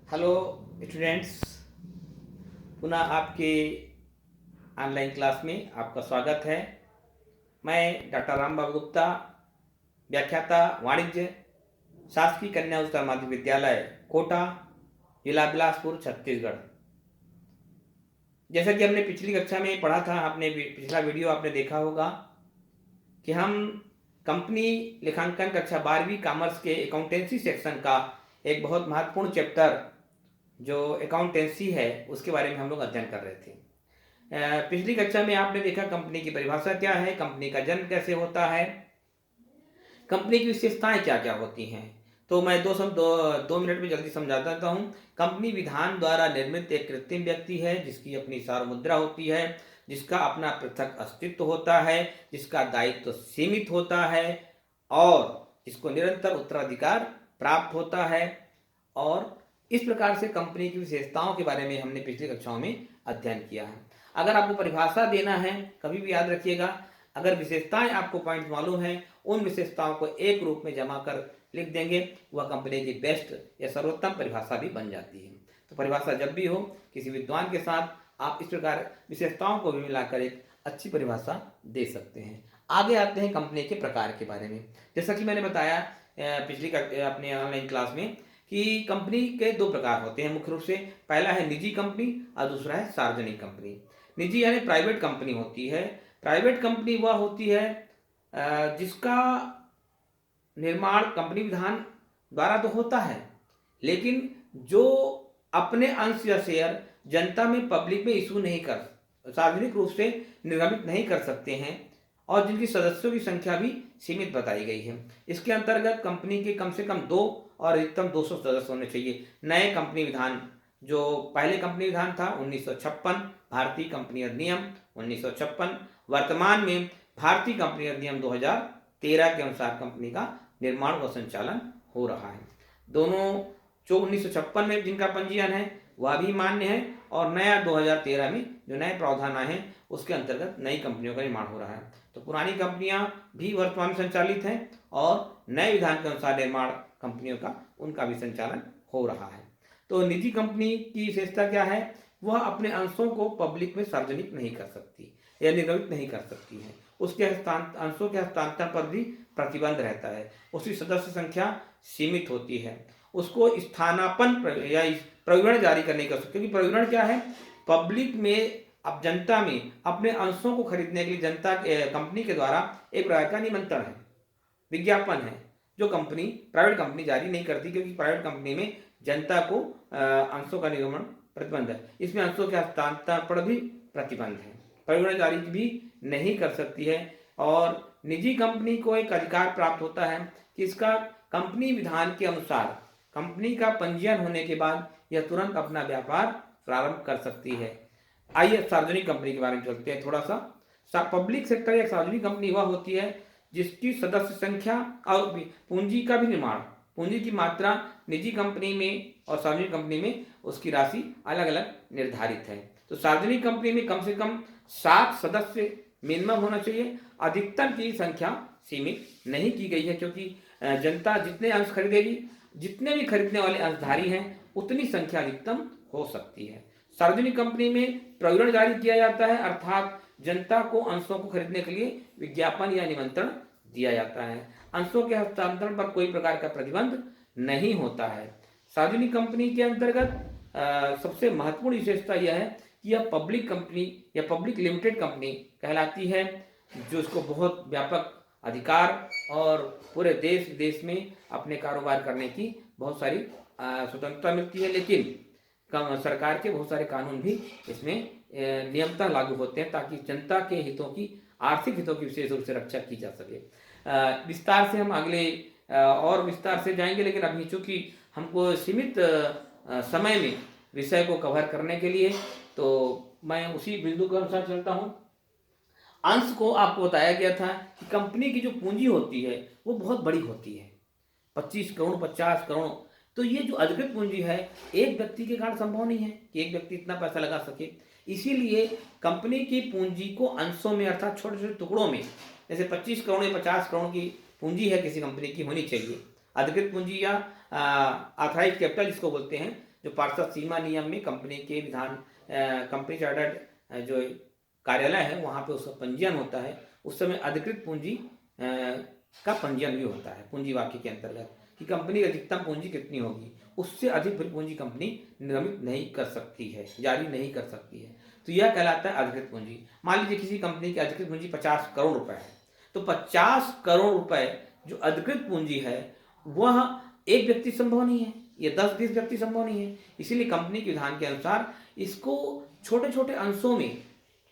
Hello students, पुनः आपके online class में आपका स्वागत है। मैं डॉक्टर राम बाबू गुप्ता, व्याख्याता वाणिज्य, शासकीय कन्या उच्चतर माध्यमिक विद्यालय कोटा, जिला बिलासपुर, छत्तीसगढ़। जैसा कि हमने पिछली कक्षा में पढ़ा था, आपने पिछला वीडियो आपने देखा होगा कि हम कंपनी लेखांकन कक्षा 12वीं कॉमर्स के अकाउंटेंसी सेक्शन का एक बहुत महत्वपूर्ण चैप्टर जो अकाउंटेंसी है उसके बारे में हम लोग अध्ययन कर रहे थे। पिछली कक्षा में आपने देखा कंपनी की परिभाषा क्या है, कंपनी का जन्म कैसे होता है, कंपनी की विशेषताएं क्या क्या होती हैं। तो मैं दो मिनट में जल्दी समझा देता हूँ। कंपनी विधान द्वारा निर्मित एक कृत्रिम व्यक्ति है जिसकी अपनी सार्वमुद्रा होती है, जिसका अपना पृथक अस्तित्व होता है, जिसका दायित्व सीमित होता है और जिसको निरंतर उत्तराधिकार प्राप्त होता है। और इस प्रकार से कंपनी की विशेषताओं के बारे में हमने पिछली कक्षाओं में अध्ययन किया है। अगर आपको परिभाषा देना है, कभी भी याद रखिएगा, अगर विशेषताएं आपको पॉइंट मालूम है, उन विशेषताओं को एक रूप में जमा कर लिख देंगे, वह कंपनी की बेस्ट या सर्वोत्तम परिभाषा भी बन जाती है। तो परिभाषा जब भी हो, किसी विद्वान के साथ आप इस प्रकार विशेषताओं को भी मिलाकर एक अच्छी परिभाषा दे सकते हैं। आगे आते हैं कंपनी के प्रकार के बारे में। जैसा कि मैंने बताया पिछली अपने ऑनलाइन क्लास में कि कंपनी के दो प्रकार होते हैं मुख्य रूप से। पहला है निजी कंपनी और दूसरा है सार्वजनिक कंपनी। निजी यानी प्राइवेट कंपनी होती है। प्राइवेट कंपनी वह होती है जिसका निर्माण कंपनी विधान द्वारा तो होता है, लेकिन जो अपने अंश या शेयर जनता में पब्लिक में इशू नहीं कर, सार्वजनिक रूप से निर्गमित नहीं कर सकते हैं और जिनकी सदस्यों की संख्या भी सीमित बताई गई है। इसके अंतर्गत कंपनी के कम से कम 2 और अधिकतम 200 सदस्य होने चाहिए। नए कंपनी विधान, जो पहले कंपनी विधान था 1956, भारतीय कंपनी अधिनियम 1956, वर्तमान में भारतीय कंपनी अधिनियम 2013 के अनुसार कंपनी का निर्माण व संचालन हो रहा है। दोनों जो 1956 में जिनका पंजीयन है वह भी मान्य है और नया 2013 में जो नए प्रावधान आए हैं उसके अंतर्गत नई कंपनियों का निर्माण हो रहा है। तो पुरानी कंपनियां भी वर्तमान में संचालित हैं और नए विधान के अनुसार निर्माण कंपनियों का उनका भी संचालन हो रहा है। तो निजी कंपनी की विशेषता क्या है? वह अपने अंशों को पब्लिक में सार्वजनिक नहीं कर सकती या निर्गमित नहीं कर सकती है। उसके अंशों के हस्तांतरण पर भी प्रतिबंध रहता है। उसकी सदस्य संख्या सीमित होती है। उसको स्थानापन्न या प्रविवरण जारी करने का, क्योंकि प्रविवरण क्या है? पब्लिक में, अब जनता में अपने अंशों को खरीदने के लिए जनता कंपनी के द्वारा एक प्रकार का निमंत्रण है, विज्ञापन है, जो कंपनी प्राइवेट कंपनी जारी नहीं करती, क्योंकि प्राइवेट कंपनी में जनता को अंशों का निर्गमन प्रतिबंध है। इसमें अंशों के हस्तांतरण पर भी प्रतिबंध है, प्रविवरण जारी भी नहीं कर सकती है। और निजी कंपनी को एक अधिकार प्राप्त होता है कि इसका कंपनी विधान के अनुसार कंपनी का पंजीयन होने के बाद यह तुरंत अपना व्यापार प्रारंभ कर सकती है। आइए सार्वजनिक कंपनी के बारे में चलते हैं थोड़ा सा। पब्लिक सेक्टर या सार्वजनिक कंपनी वह होती है जिसकी सदस्य संख्या और पूंजी का भी निर्माण, पूंजी की मात्रा निजी कंपनी में और सार्वजनिक कंपनी में उसकी राशि अलग अलग निर्धारित है। तो सार्वजनिक कंपनी में कम से कम 7 सदस्य मिनिमम होना चाहिए। अधिकतम की संख्या सीमित नहीं की गई है, क्योंकि जनता जितने अंश खरीदेगी, जितने भी खरीदने वाले अंशधारी हैं, उतनी संख्या अधिकतम हो सकती है। सार्वजनिक कंपनी में प्रविवरण जारी किया जाता है, अर्थात जनता को अंशों को खरीदने के लिए विज्ञापन या निमंत्रण दिया जाता है। अंशों के हस्तांतरण पर कोई प्रकार का प्रतिबंध नहीं होता है। सार्वजनिक कंपनी के अंतर्गत सबसे महत्वपूर्ण विशेषता यह है कि यह पब्लिक कंपनी या पब्लिक लिमिटेड कंपनी कहलाती है, जो इसको बहुत व्यापक अधिकार और पूरे देश विदेश में अपने कारोबार करने की बहुत सारी स्वतंत्रता मिलती है। लेकिन सरकार के बहुत सारे कानून भी इसमें नियमतः लागू होते हैं, ताकि जनता के हितों की, आर्थिक हितों की विशेष रूप से रक्षा की जा सके। विस्तार से हम अगले और विस्तार से जाएंगे, लेकिन अभी चूंकि हमको सीमित समय में विषय को कवर करने के लिए, तो मैं उसी बिंदु के अनुसार चलता हूँ। अंश को आपको बताया गया था कि कंपनी की जो पूंजी होती है वो बहुत बड़ी होती है, 25 करोड़ 50 करोड़। तो ये जो अधिकृत पूंजी है, एक व्यक्ति के कारण संभव नहीं है कि एक व्यक्ति इतना पैसा लगा सके। इसीलिए कंपनी की पूंजी को अंशों में, अर्थात छोटे छोटे टुकड़ों में, जैसे 25 करोड़ या 50 करोड़ की पूंजी है किसी कंपनी की, होनी चाहिए। अधिकृत पूंजी या ऑथराइज कैपिटल जिसको बोलते हैं, जो पार्षद सीमा नियम में कंपनी के कंपनी चार्टर्ड जो कार्यालय है वहाँ पे उसका पंजीयन होता है, उस समय अधिकृत पूंजी का पंजीयन भी होता है पूंजी वाक्य के अंतर्गत कि कंपनी की अधिकतम पूंजी कितनी होगी, उससे अधिक फिर पूंजी कंपनी निर्मित नहीं कर सकती है, जारी नहीं कर सकती है। तो यह कहलाता है अधिकृत पूंजी। मान लीजिए किसी कंपनी की अधिकृत पूंजी 50 करोड़ रुपए है, तो 50 करोड़ रुपए जो अधिकृत पूंजी है वह एक व्यक्ति संभव नहीं है, ये 10-20 व्यक्ति संभव नहीं है। इसीलिए कंपनी के विधान के अनुसार इसको छोटे छोटे अंशों में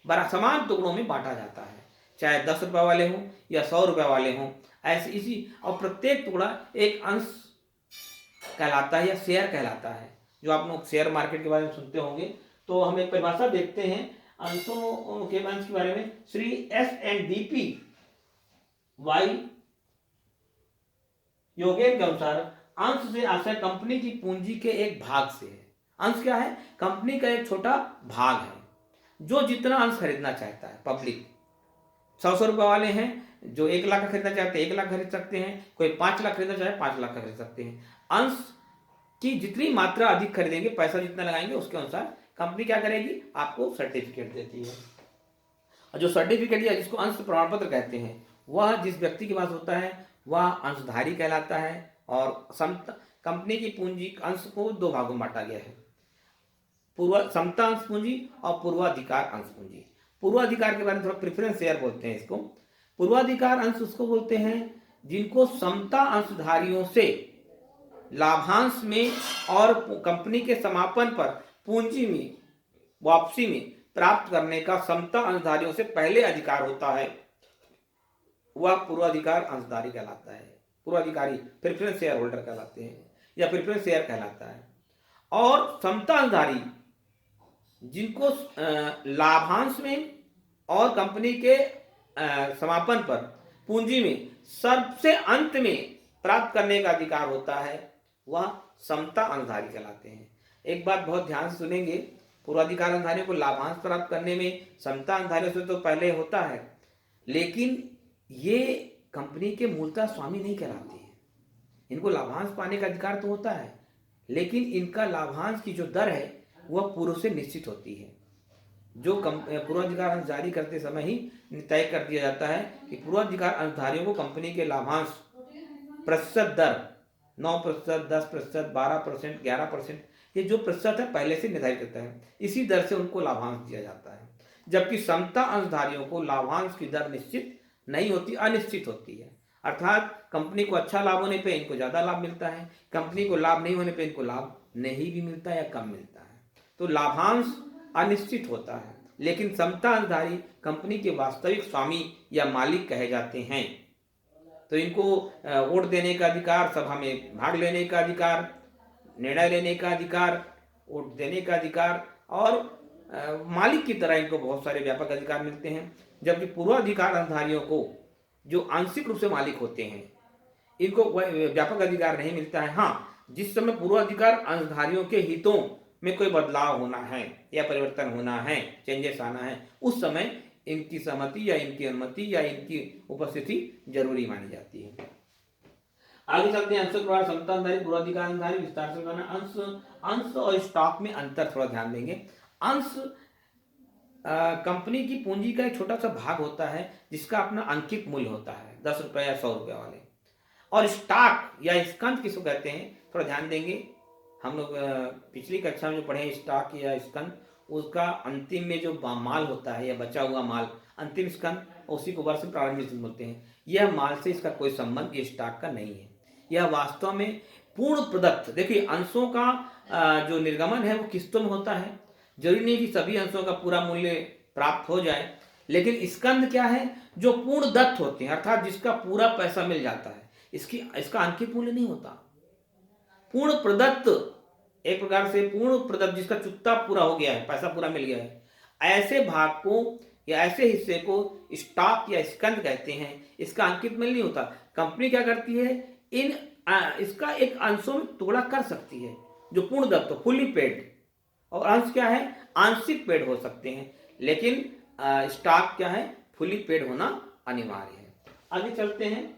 बड़ा समान टुकड़ों में बांटा जाता है, चाहे 10 रुपए वाले हों या 100 रुपए वाले हों, ऐसे इसी और प्रत्येक टुकड़ा एक अंश कहलाता है या शेयर कहलाता है। जो आप लोग शेयर मार्केट के बारे में सुनते होंगे, तो हम एक परिभाषा देखते हैं अंशों के अंश के बारे में। श्री S&P वाई योगेन के अनुसार अंश से आशय कंपनी की पूंजी के एक भाग से है। अंश क्या है? कंपनी का एक छोटा भाग है जो जितना अंश खरीदना चाहता है। पब्लिक 100 रुपए वाले हैं जो 1 लाख का खरीदना चाहते हैं 1 लाख खरीद सकते हैं, कोई 5 लाख खरीदना चाहे 5 लाख का खरीद सकते हैं। अंश की जितनी मात्रा अधिक खरीदेंगे, पैसा जितना लगाएंगे, उसके अनुसार कंपनी क्या करेगी? आपको सर्टिफिकेट देती है। और जो सर्टिफिकेट या जिसको अंश प्रमाण पत्र कहते हैं, वह जिस व्यक्ति के पास होता है वह अंशधारी कहलाता है। और कंपनी की पूंजी अंश को 2 भागों में बांटा गया है, समता अंश पूंजी और पूर्वाधिकार अंश पूंजी। पूर्वाधिकार के बारे में थोड़ा प्रेफरेंस शेयर बोलते हैं इसको। पूर्वाधिकार अंश उसको बोलते हैं जिनको समता अंशधारियों से लाभांश में और कंपनी के समापन पर पूंजी में वापसी में प्राप्त करने का समता अंशधारियों से पहले अधिकार होता है, वह पूर्वाधिकार अंशधारी कहलाता है। पूर्वाधिकारी प्रेफरेंस शेयर होल्डर कहलाते हैं या प्रेफरेंस शेयर कहलाता है। और समता अंशधारी जिनको लाभांश में और कंपनी के समापन पर पूंजी में सबसे अंत में प्राप्त करने का अधिकार होता है, वह समता अंशधारी कहलाते हैं। एक बात बहुत ध्यान से सुनेंगे, पूर्वाधिकार अंशधारियों को लाभांश प्राप्त करने में समता अंशधारियों से तो पहले होता है, लेकिन ये कंपनी के मूलतः स्वामी नहीं कहलाते हैं। इनको लाभांश पाने का अधिकार तो होता है, लेकिन इनका लाभांश की जो दर है वह पूर्व से निश्चित होती है। जो पूर्वाधिकार अंश जारी करते समय ही तय कर दिया जाता है कि पूर्वाधिकार अंशधारियों को कंपनी के लाभांश प्रतिशत दर 9%, 10%, 12%, 11%, ये जो प्रतिशत है पहले से निर्धारित करता है, इसी दर से उनको लाभांश दिया जाता है। जबकि समता अंशधारियों को लाभांश की दर निश्चित नहीं होती, अनिश्चित होती है। अर्थात कंपनी को अच्छा लाभ होने पे इनको ज़्यादा लाभ मिलता है, कंपनी को लाभ नहीं होने पे इनको लाभ नहीं भी मिलता है या कम मिलता है। तो लाभांश अनिश्चित होता है, लेकिन समता अंशधारी कंपनी के वास्तविक स्वामी या मालिक कहे जाते हैं। तो इनको वोट देने का अधिकार, सभा में भाग लेने का अधिकार, निर्णय लेने का अधिकार, वोट देने का अधिकार और मालिक की तरह इनको बहुत सारे व्यापक अधिकार मिलते हैं। जबकि पूर्वाधिकार अंशधारियों को जो आंशिक रूप से मालिक होते हैं, इनको व्यापक अधिकार नहीं मिलता है। हाँ, जिस समय पूर्वाधिकार अंशधारियों के हितों में कोई बदलाव होना है या परिवर्तन होना है, चेंजेस आना है, उस समय इनकी सहमति या इनकी अनुमति या इनकी उपस्थिति जरूरी मानी जाती है। आगे चलते हैं अंश प्रभार, समता अंशधारी, पूर्वाधिकार अंशधारी, विस्तार से बताना। अंश और स्टॉक में अंतर थोड़ा ध्यान देंगे। अंश कंपनी की पूंजी का एक छोटा सा भाग होता है जिसका अपना अंकित मूल्य होता है, 10 रुपए या 100 रुपए वाले। और स्टॉक या स्कंद किसको कहते हैं, थोड़ा ध्यान देंगे। हम लोग पिछली कक्षा में जो पढ़े स्टॉक या स्कंद, उसका अंतिम में जो माल होता है या बचा हुआ माल, अंतिम स्कंद, उसी को वर्ष प्रारंभिक बोलते हैं। यह माल से इसका कोई संबंध ये स्टॉक का नहीं है। यह वास्तव में पूर्ण प्रदत्त, देखिए अंशों का जो निर्गमन है वो किस्तों में होता है। जरूरी नहीं कि सभी अंशों का पूरा मूल्य प्राप्त हो जाए, लेकिन स्कंद क्या है, जो पूर्ण दत्त होते हैं, अर्थात जिसका पूरा पैसा मिल जाता है। इसका अंकित मूल्य नहीं होता। पूर्ण प्रदत्त, एक प्रकार से पूर्ण प्रदत्त, जिसका चुकता पूरा हो गया है, पैसा पूरा मिल गया है, ऐसे भाग को या ऐसे हिस्से को स्टॉक या स्कंद कहते हैं। इसका अंकित मूल्य नहीं होता। कंपनी क्या करती है, इसका एक अंशों में टुकड़ा कर सकती है जो पूर्ण दत्त, फुली पेड, और अंश क्या है, आंशिक पेड हो सकते हैं, लेकिन स्टॉक क्या है, फुली पेड होना अनिवार्य है। आगे चलते हैं,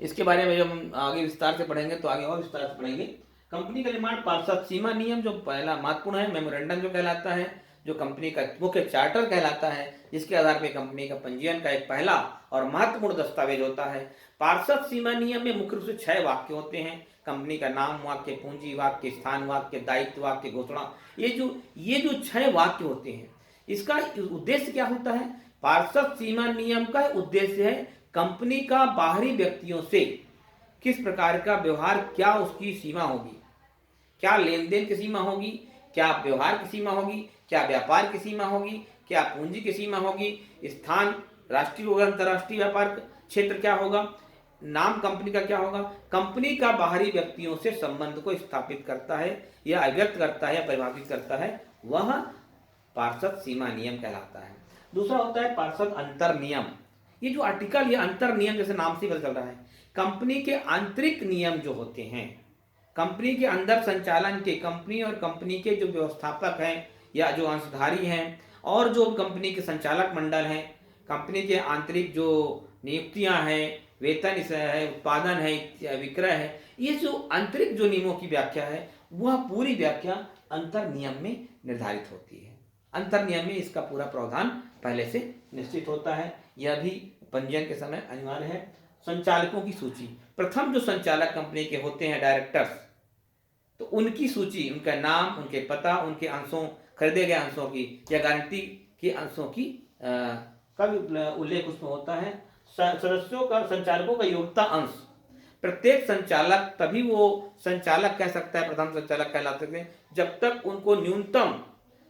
इसके बारे में जब हम आगे विस्तार से पढ़ेंगे तो आगे और विस्तार से पढ़ेंगे। कंपनी का निर्माण पार्षद सीमा नियम जो पहला महत्वपूर्ण है, मेमोरेंडम जो कहलाता है, जो कंपनी का मुख्य चार्टर कहलाता है, जिसके आधार पर कंपनी का पंजीयन का एक पहला और महत्वपूर्ण दस्तावेज होता है। पार्षद सीमा नियम में मुख्य रूप से 6 वाक्य होते हैं। कंपनी का नाम वाक्य, पूंजी वाक्य, स्थान वाक्य, दायित्व वाक्य, घोषणा। ये जो 6 वाक्य होते हैं, इसका उद्देश्य क्या होता है? पार्षद सीमा नियम का उद्देश्य है कंपनी का बाहरी व्यक्तियों से किस प्रकार का व्यवहार, क्या उसकी सीमा होगी, क्या लेन देन की सीमा होगी, क्या व्यवहार की सीमा होगी, क्या व्यापार की सीमा होगी, क्या पूंजी की सीमा होगी, स्थान राष्ट्रीय और अंतर्राष्ट्रीय व्यापार क्षेत्र क्या होगा, नाम कंपनी का क्या होगा। कंपनी का बाहरी व्यक्तियों से संबंध को स्थापित करता है या अभिव्यक्त करता है या परिभाषित करता है, वह पार्षद सीमा नियम कहलाता है। दूसरा होता है पार्षद अंतर नियम। ये जो आर्टिकल, ये अंतर नियम जैसे नाम से पता चल रहा है, कंपनी के आंतरिक नियम जो होते हैं, कंपनी के अंदर संचालन के, कंपनी और कंपनी के जो व्यवस्थापक हैं या जो अंशधारी हैं और जो कंपनी के संचालक मंडल हैं, कंपनी के आंतरिक जो नियुक्तियां हैं, वेतन है, उत्पादन है, विक्रय है, ये जो आंतरिक जो नियमों की व्याख्या है, वह पूरी व्याख्या अंतर नियम में निर्धारित होती है। अंतर नियम में इसका पूरा प्रावधान पहले से निश्चित होता है। यह भी पंजीयन के समय अनिवार्य है। संचालकों की सूची, प्रथम जो संचालक कंपनी के होते हैं, डायरेक्टर्स, तो उनकी सूची, उनका नाम, उनके पता, उनके अंशों, खरीदे गए अंशों की या गारंटी के अंशों की का उल्लेख उसमें होता है। सदस्यों का, संचालकों का योग्यता अंश, प्रत्येक संचालक तभी वो संचालक कह सकता है, प्रथम संचालक कहला सकते हैं, जब तक उनको न्यूनतम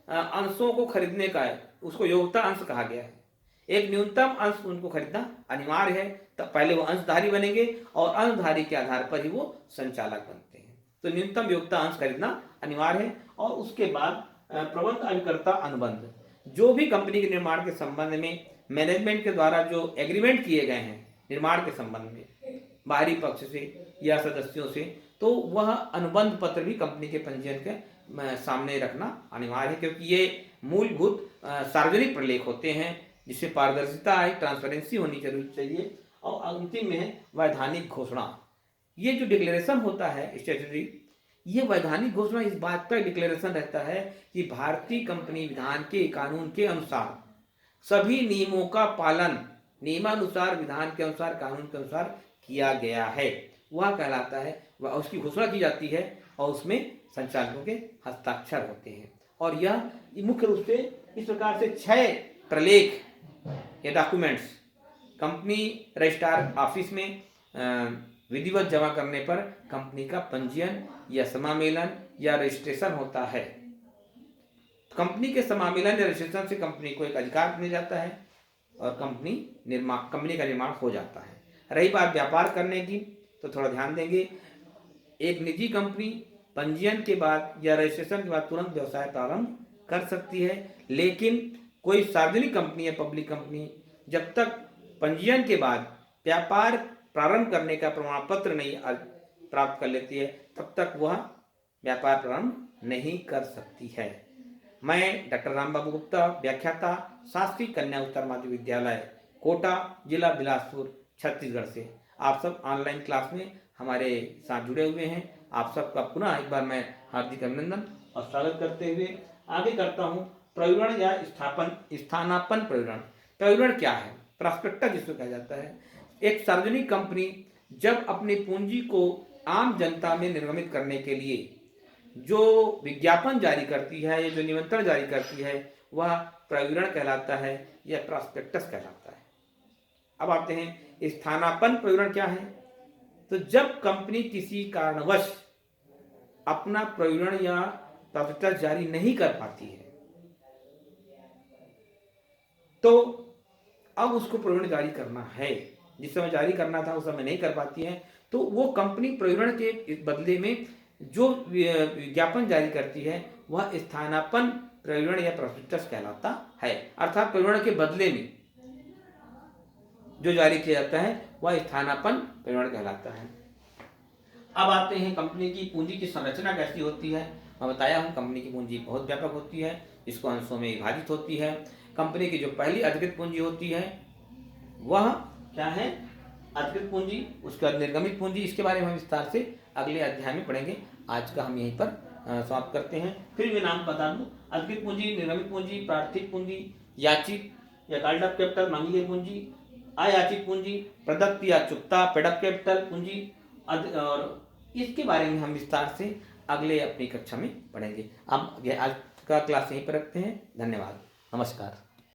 अंशों को खरीदने का है, उसको योग्यता अंश कहा गया है। एक न्यूनतम अंश उनको खरीदना अनिवार्य है, तब पहले वो अंशधारी बनेंगे और अंशधारी के आधार पर ही वो संचालक बनते हैं। तो न्यूनतम योग्यता अंश खरीदना अनिवार्य है। और उसके बाद प्रबंध अभिकर्ता अनुबंध, जो भी कंपनी के निर्माण के संबंध में मैनेजमेंट के द्वारा जो एग्रीमेंट किए गए हैं निर्माण के संबंध में बाहरी पक्ष से या सदस्यों से, तो वह अनुबंध पत्र भी कंपनी के पंजीयन के सामने रखना अनिवार्य है, क्योंकि ये मूलभूत सार्वजनिक प्रलेख होते हैं जिससे पारदर्शिता है, ट्रांसपेरेंसी होनी जरूरी चाहिए। और अंतिम में है वैधानिक घोषणा। ये जो डिक्लेरेशन होता है स्टैट्यूटरी, ये वैधानिक घोषणा इस बात का डिक्लेरेशन रहता है कि भारतीय कंपनी विधान के कानून के अनुसार सभी नियमों का पालन नियमानुसार, विधान के अनुसार, कानून के अनुसार किया गया है, वह कहलाता है। वह उसकी घोषणा की जाती है और उसमें संचालकों के हस्ताक्षर होते हैं। और यह मुख्य रूप से इस प्रकार से 6 प्रलेख या डॉक्यूमेंट्स कंपनी रजिस्ट्रार ऑफिस में विधिवत जमा करने पर कंपनी का पंजीयन या समामेलन या रजिस्ट्रेशन होता है। कंपनी के समामेलन या रजिस्ट्रेशन से कंपनी को एक अधिकार मिल जाता है और कंपनी का निर्माण हो जाता है। रही बात व्यापार करने की, तो थोड़ा ध्यान देंगे। एक निजी कंपनी पंजीयन के बाद या रजिस्ट्रेशन के बाद तुरंत व्यवसाय प्रारंभ कर सकती है, लेकिन कोई सार्वजनिक कंपनी या पब्लिक कंपनी जब तक पंजीयन के बाद व्यापार प्रारंभ करने का प्रमाण पत्र नहीं प्राप्त कर लेती है, तब तक वह व्यापार प्रारंभ नहीं कर सकती है। मैं डॉक्टर रामबाबू गुप्ता, व्याख्याता, शासकीय कन्या उच्चतर माध्यमिक विद्यालय कोटा, जिला बिलासपुर, छत्तीसगढ़ से आप सब ऑनलाइन क्लास में हमारे साथ जुड़े हुए हैं। आप सबका पुनः एक बार मैं हार्दिक अभिनंदन और स्वागत करते हुए आगे करता हूँ प्रविवरण या स्थानापन्न प्रविवरण। प्रविवरण क्या है? प्रॉस्पेक्टस जिसको कहा जाता है। एक सार्वजनिक कंपनी जब अपनी पूंजी को आम जनता में निर्गमित करने के लिए जो विज्ञापन जारी करती है या जो निमंत्रण जारी करती है, वह प्रविवरण कहलाता है या प्रॉस्पेक्टस कहलाता है। अब आते हैं स्थानापन्न प्रविवरण क्या है। तो जब कंपनी किसी कारणवश अपना प्रविवरण या प्रॉस्पेक्टस जारी नहीं कर पाती है, तो अब उसको प्रविवरण जारी करना है। जिस समय जारी करना था उस समय नहीं कर पाती है, तो वो कंपनी प्रविवरण के बदले में जो विज्ञापन जारी करती है वह स्थानापन्न प्रविवरण या प्रॉस्पेक्टस कहलाता है। अर्थात प्रविवरण के बदले में जो जारी किया जाता है वह स्थानापन्न प्रविवरण कहलाता है। अब आते हैं कंपनी की पूंजी की संरचना कैसी होती है। मैं बताया हूँ कंपनी की पूंजी बहुत व्यापक होती है, जिसको अंशों में विभाजित होती है। कंपनी की जो पहली अधिकृत पूंजी होती है वह क्या है? अधिकृत पूंजी, उसके बाद निर्गमित पूंजी। इसके बारे में हम विस्तार से अगले अध्याय में पढ़ेंगे। आज का हम यहीं पर समाप्त करते हैं। फिर मैं नाम बता दूं, अर्पित पूंजी, निर्गमित पूंजी, प्रार्थिक पूंजी, याचित या कॉल्ड अप कैपिटल, मांगी गई पूंजी, अयाचित पूंजी, प्रदत्त या चुकता पेड अप कैपिटल पूंजी, और इसके बारे में हम विस्तार से अगले अपनी कक्षा में पढ़ेंगे। अब आज का क्लास यहीं पर रखते हैं। धन्यवाद, नमस्कार।